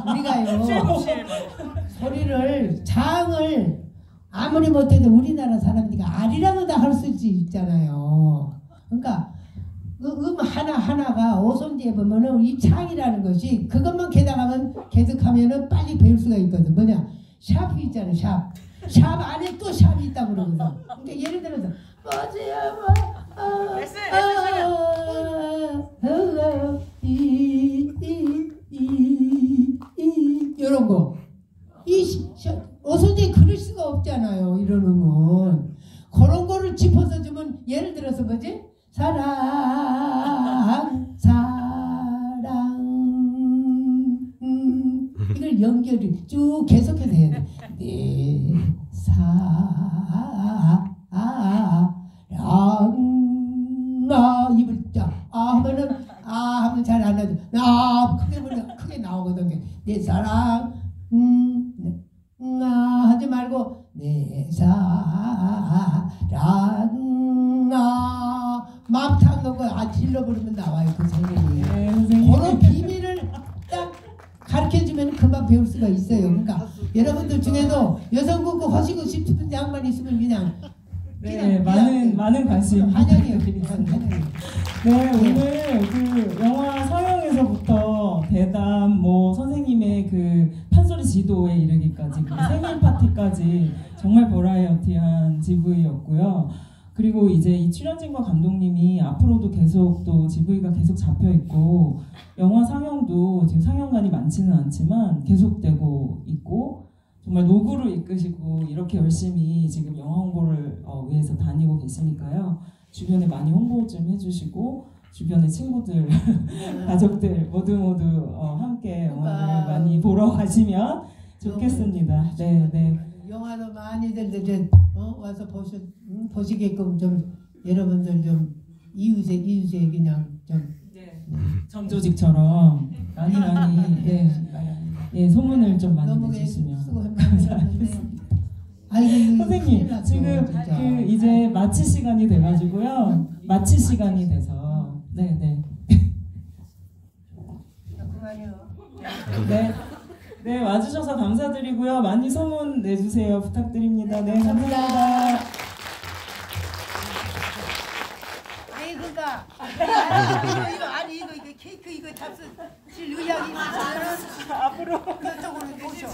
우리가요 소리를 장을 아무리 못해도 우리나라 사람이니까 알이라도 다 할 수 있잖아요. 그러니까 하나하나가 오손지에 보면은 이 창이라는 것이 그것만 계속하면은 빨리 배울 수가 있거든. 뭐냐 샵이 있잖아. 샵 안에 또 샵이 있다고 그러거든. 그러니까 예를 들어서 이런 거 오손지에 그럴 수가 없잖아요. 이러는 건 그런 거를 짚어서 주면 예를 들어서 뭐지? 사랑 이걸 연결을 쭉 계속해서 해야 돼. 내 사랑 입을 쫙 하면은 하면 잘 안 나죠. 크게 나오거든요. 내 사랑 하지 말고 내 사랑 마음 탁 놓고 질러 부르면 나와요. 그 선생님이. 그런 비밀을 딱 가르쳐주면 금방 배울 수가 있어요. 그러니까 여러분들 중에도 여성국고 하시고 싶은 양반 있으면 그냥 많은 관심 환영해요. 네, 오늘 그 영화 서영에서부터 대담 선생님의 그 판소리 지도에 이르기까지 그 생일 파티까지 정말 버라이어티한 GV였고요. 그리고 이제 이 출연진과 감독님이 앞으로도 계속 또 GV가 계속 잡혀 있고 영화 상영도 지금 상영관이 많지는 않지만 계속되고 있고 정말 노구를 이끄시고 이렇게 열심히 지금 영화 홍보를 위해서 다니고 계시니까요. 주변에 많이 홍보 좀 해주시고 주변의 친구들, 가족들 모두 함께 영화를 많이 보러 가시면 좋겠습니다. 네. 영화도 많이들 와서 보시게끔 좀 여러분들 좀 이웃에 그냥 좀 정조직처럼 많이 소문을 좀 많이 내주시면 감사하겠습니다. 선생님 지금 그 이제 마칠 시간이 돼가지고요. 마칠 시간이 돼서 네 와주셔서 감사드리고요. 많이 소문 내주세요. 부탁드립니다. 네 감사합니다. 이거 케이크 이거 잡수 실 의향이 있으면 앞으로 그쪽으로 오세요.